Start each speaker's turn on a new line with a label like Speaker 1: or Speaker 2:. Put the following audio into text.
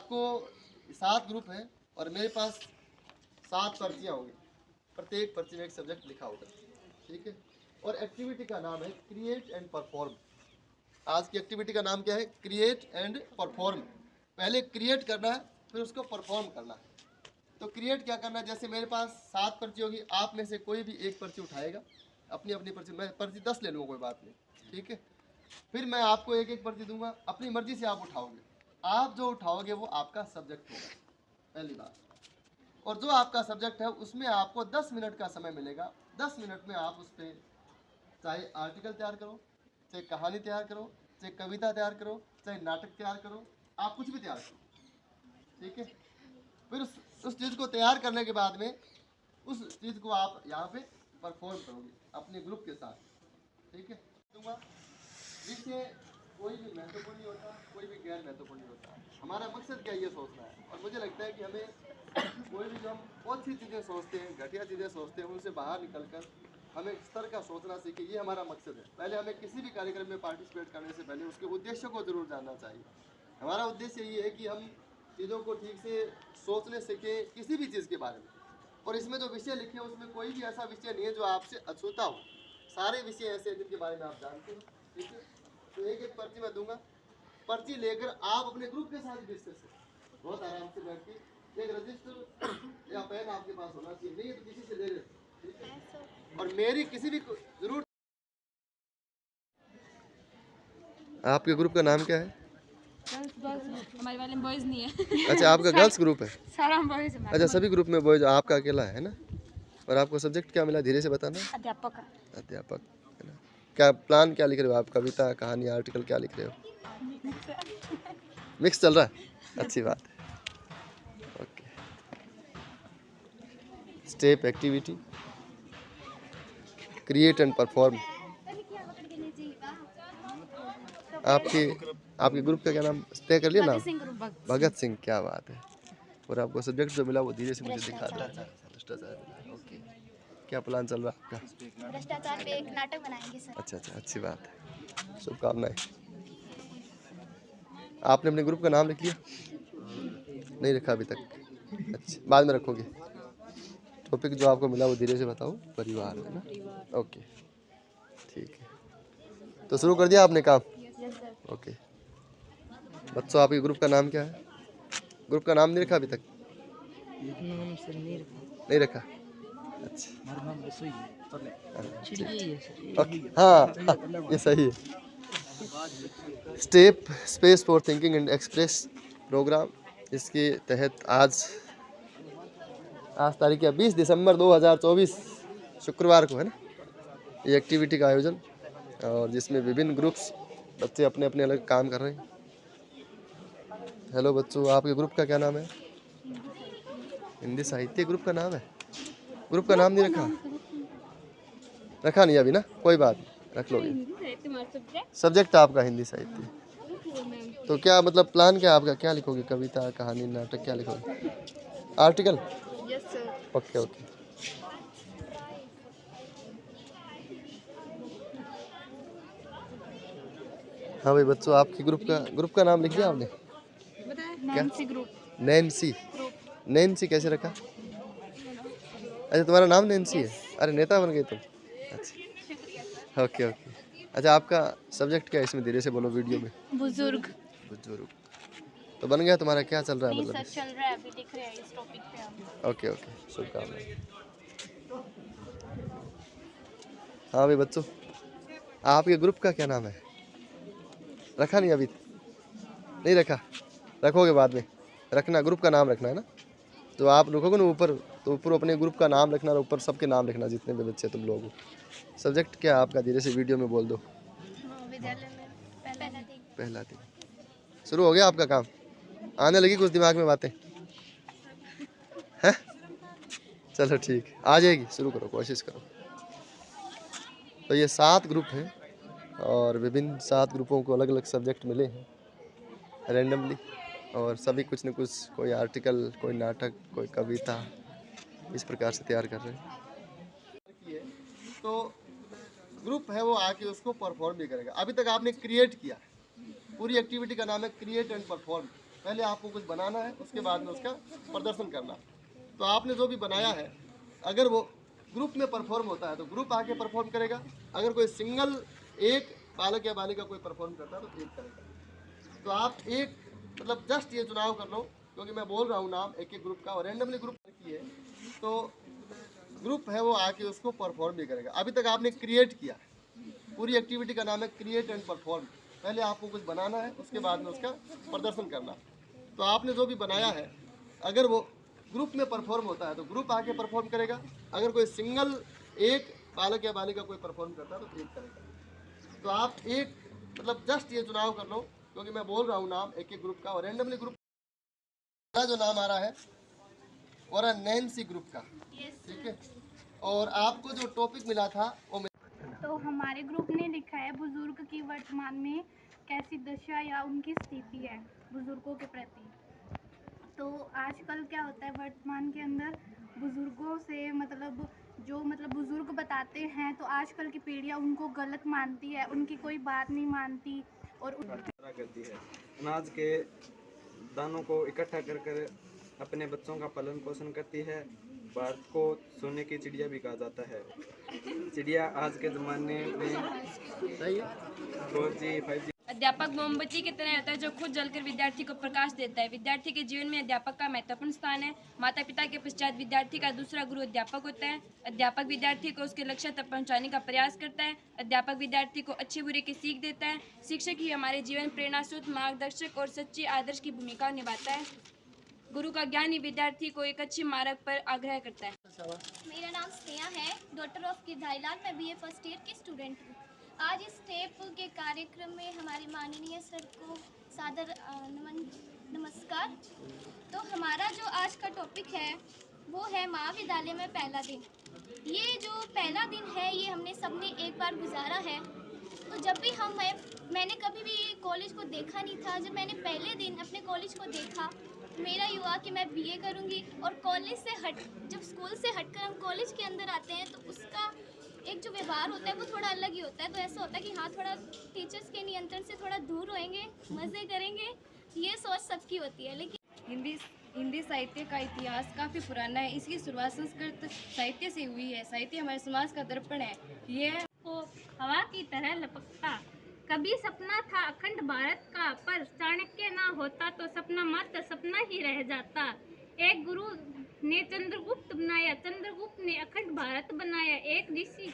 Speaker 1: आपको 7 ग्रुप हैं और मेरे पास 7 पर्चियाँ होंगी, प्रत्येक पर्ची में एक सब्जेक्ट लिखा होगा, ठीक है। और एक्टिविटी का नाम है क्रिएट एंड परफॉर्म। आज की एक्टिविटी का नाम क्या है? Create and perform. पहले क्रिएट करना है, फिर उसको परफॉर्म करना है। तो क्रिएट क्या करना है, जैसे मेरे पास 7 पर्ची होगी, आप में से कोई भी एक पर्ची उठाएगा, अपनी अपनी पर्ची, मैं पर्ची 10 ले लूँगा, कोई बात नहीं, ठीक है। फिर मैं आपको एक एक पर्ची दूंगा, अपनी मर्जी से आप उठाओगे। आप जो उठाओगे वो आपका सब्जेक्ट होगा, पहली बात। और जो आपका सब्जेक्ट है उसमें आपको 10 मिनट का समय मिलेगा। 10 मिनट में आप उस पर चाहे आर्टिकल तैयार करो, चाहे कहानी तैयार करो, चाहे कविता तैयार करो, चाहे नाटक तैयार करो, आप कुछ भी तैयार करो, ठीक है। फिर उस चीज़ को तैयार करने के बाद में उस चीज़ को आप यहाँ पे परफॉर्म करोगे अपने ग्रुप के साथ, ठीक है। दूंगा विषय कोई भी महत्वपूर्ण नहीं होता, कोई भी गैर महत्वपूर्ण नहीं होता। हमारा मकसद क्या ये सोचना है, और मुझे लगता है कि हमें कोई भी जो हम बहुत सी चीज़ें सोचते हैं, घटिया चीज़ें सोचते हैं, उनसे बाहर निकलकर हमें इस तरह का सोचना सीखे, ये हमारा मकसद है। पहले हमें किसी भी कार्यक्रम में पार्टिसिपेट करने से पहले उसके उद्देश्य को जरूर जानना चाहिए। हमारा उद्देश्य ये है कि हम चीज़ों को ठीक से सोचने सीखें, किसी भी चीज़ के बारे में। और इसमें जो विषय लिखे हैं उसमें कोई भी ऐसा विषय नहीं है जो आपसे अछूता हो, सारे विषय ऐसे हैं जिनके बारे में आप जानते हो, ठीक है। तो एक एक पर्ची मैं दूंगा, पर्ची लेकर आप अपने ग्रुप के साथ डिस्कस करें, बहुत आराम से बैठ के। एक रजिस्टर या पेन आपके पास होना चाहिए, नहीं है तो किसी से ले लें, ठीक है। और मेरी किसी भी जरूर। आपके ग्रुप का नाम क्या है?
Speaker 2: हमारे वाले में बॉयज नहीं है।
Speaker 1: अच्छा, आपका गर्ल्स ग्रुप है?
Speaker 2: सारा बॉयज है।
Speaker 1: अच्छा, सभी ग्रुप में बॉयज, आपका अकेला है ना? और आपको सब्जेक्ट क्या मिला, धीरे से बताना।
Speaker 2: अध्यापक।
Speaker 1: अध्यापक है ना? क्या प्लान, क्या लिख रहे हो आप? कविता, कहानी, आर्टिकल क्या लिख रहे हो? मिक्स चल रहा है, अच्छी बात है। Okay. Step activity create and perform. आपके ग्रुप का क्या नाम तय कर लिया नाम? भगत सिंह, क्या बात है। और आपको सब्जेक्ट जो मिला वो धीरे से मुझे दिखा दो। भ्रष्टाचार, ओके। क्या प्लान चल रहा है आपका?
Speaker 3: भ्रष्टाचार पे एक नाटक बनाएंगे सर।
Speaker 1: अच्छा, अच्छी बात है, शुभकामनाएं। आपने अपने ग्रुप का नाम लिख लिया? नहीं रखा अभी तक? अच्छा, बाद में रखोगे। टॉपिक जो आपको मिला वो धीरे से बताओ, परिवार, है ना? ओके, ठीक है। तो शुरू कर दिया आपने काम? ओके। बच्चों, आपके ग्रुप का नाम क्या है? ग्रुप का नाम नहीं रखा अभी तक? नहीं रखा, अच्छा। हाँ, ये सही है। Step space for thinking and express programme, इसके तहत आज तारीख है 20 दिसंबर 2024 शुक्रवार को, है ना, ये एक्टिविटी का आयोजन, और जिसमें विभिन्न ग्रुप्स बच्चे अपने अपने अलग काम कर रहे हैं। हेलो बच्चों, आपके ग्रुप का क्या नाम है? हिंदी साहित्य ग्रुप का नाम है? ग्रुप का नाम नहीं रखा नहीं अभी ना, कोई बात नहीं, रख लोगे। सब्जेक्ट आपका हिंदी साहित्य। तो क्या मतलब प्लान क्या आपका, क्या लिखोगे? कविता, कहानी, नाटक, क्या लिखोगे? आर्टिकल? Okay okay. हाँ भाई बच्चों, आपके ग्रुप का नाम लिख लिया आपने?
Speaker 2: Nancy group.
Speaker 1: नैन्सी? नैन्सी कैसे रखा? अच्छा, तुम्हारा नाम नैन्सी है? अरे नेता बन गए तुम। अच्छा, ओके ओके। अच्छा, आपका सब्जेक्ट क्या है इसमें? धीरे से बोलो वीडियो में।
Speaker 3: बुजुर्ग।
Speaker 1: बुजुर्ग तो बन गया तुम्हारा? क्या चल रहा है मतलब?
Speaker 3: चल रहा है, अभी लिख रहे हैं इस टॉपिक पे हम।
Speaker 1: ओके ओके, शुभकामनाएं। हाँ भाई बच्चों, आपके ग्रुप का क्या नाम है? रखा नहीं अभी? नहीं रखा, रखोगे बाद में। रखना, ग्रुप का नाम रखना है ना। तो आप लिखोगे ना ऊपर, तो ऊपर अपने ग्रुप का नाम रखना और ऊपर सबके नाम लिखना, जितने भी बच्चे तुम लोग हो। सब्जेक्ट क्या आपका? धीरे से वीडियो में बोल दो।
Speaker 3: विद्यालय में
Speaker 1: पहला दिन शुरू हो गया आपका काम? आने लगी कुछ दिमाग में बातें हैं? चलो ठीक है, आ जाएगी, शुरू करो, कोशिश करो। तो ये 7 ग्रुप हैं और विभिन्न 7 ग्रुपों को अलग अलग सब्जेक्ट मिले हैं रैंडमली, और सभी कुछ न कुछ, कोई आर्टिकल, कोई नाटक, कोई कविता, इस प्रकार से तैयार कर रहे हैं। तो ग्रुप है वो आके उसको परफॉर्म भी करेगा। अभी तक आपने क्रिएट किया, पूरी एक्टिविटी का नाम है क्रिएट एंड परफॉर्म। पहले आपको कुछ बनाना है, उसके बाद में उसका प्रदर्शन करना। तो आपने जो भी बनाया है, अगर वो ग्रुप में परफॉर्म होता है तो ग्रुप आके परफॉर्म करेगा, अगर कोई सिंगल एक बालक या बालिका कोई परफॉर्म करता है तो एक करेगा। तो आप एक मतलब जस्ट ये चुनाव कर लो, क्योंकि मैं बोल रहा हूँ नाम एक एक ग्रुप का, और रैंडमली ग्रुप की है तो ग्रुप है वो आके उसको परफॉर्म भी करेगा। अभी तक आपने क्रिएट किया, पूरी एक्टिविटी का नाम है क्रिएट एंड परफॉर्म। पहले आपको कुछ बनाना है, उसके बाद में उसका प्रदर्शन करना। तो आपने जो भी बनाया है, अगर वो ग्रुप में परफॉर्म होता है तो ग्रुप आके परफॉर्म करेगा, अगर कोई सिंगल एक बालक या बालिका कोई परफॉर्म करता है तो एक करेगा। तो आप एक मतलब जस्ट ये चुनाव कर लो, क्योंकि मैं बोल रहा हूँ नाम एक एक ग्रुप का, और रैंडमली ग्रुप का जो नाम आ रहा है और नैन्सी ग्रुप का, ठीक है। और आपको जो टॉपिक मिला था वो
Speaker 4: तो हमारे ग्रुप ने लिखा है बुजुर्ग की वर्तमान में कैसी दशा या उनकी स्थिति है बुजुर्गों के प्रति। तो आजकल क्या होता है वर्तमान के अंदर बुजुर्गों से मतलब जो मतलब बुजुर्ग बताते हैं तो आजकल की पीढ़ियां उनको गलत मानती है, उनकी कोई बात नहीं मानती और
Speaker 5: करती है। अनाज के दानों को इकट्ठा कर कर अपने बच्चों का पालन पोषण करती है। भारत को सोने की चिड़िया भी कहा जाता है। चिड़िया आज के ज़माने में 4G 5G
Speaker 2: अध्यापक मोमबत्ती की तरह होता है जो खुद जलकर विद्यार्थी को प्रकाश देता है। विद्यार्थी के जीवन में अध्यापक का महत्वपूर्ण स्थान है। माता पिता के पश्चात विद्यार्थी का दूसरा गुरु अध्यापक होता है। अध्यापक विद्यार्थी को उसके लक्ष्य तक पहुंचाने का प्रयास करता है। अध्यापक विद्यार्थी को अच्छे बुरे की सीख देता है। शिक्षक ही हमारे जीवन प्रेरणा स्रोत, मार्गदर्शक और सच्चे आदर्श की भूमिका निभाता है। गुरु का ज्ञान ही विद्यार्थी को एक अच्छे मार्ग पर आग्रह करता है।
Speaker 3: मेरा नाम स्नेहा है, डॉटर ऑफ गिरधारीलाल। मैं BA फर्स्ट ईयर की स्टूडेंट हूँ। आज इस टेप के कार्यक्रम में हमारे माननीय सर को सादर नमस्कार। तो हमारा जो आज का टॉपिक है वो है महाविद्यालय में पहला दिन। ये जो पहला दिन है ये हमने सबने एक बार गुजारा है। तो जब भी मैंने कभी भी कॉलेज को देखा नहीं था। जब मैंने पहले दिन अपने कॉलेज को देखा मेरा ये हुआ कि मैं BA करूँगी। और कॉलेज से जब स्कूल से हटकर हम कॉलेज के अंदर आते हैं तो उसका एक जो व्यवहार होता है वो थोड़ा अलग ही होता है। तो ऐसा होता है कि हाँ थोड़ा टीचर्स के नियंत्रण से थोड़ा दूर रहेंगे, मज़े करेंगे, ये सोच सबकी होती है। लेकिन
Speaker 2: हिंदी साहित्य का इतिहास काफ़ी पुराना है। इसकी शुरुआत संस्कृत साहित्य से हुई है। साहित्य हमारे समाज का दर्पण है। यह
Speaker 4: को हवा की तरह लपकता। कभी सपना था अखंड भारत का, पर चाणक्य ना होता तो सपना मात्र सपना ही रह जाता। एक गुरु ने चंद्रगुप्त बनाया, चंद्रगुप्त ने अखंड भारत बनाया। एक ऋषि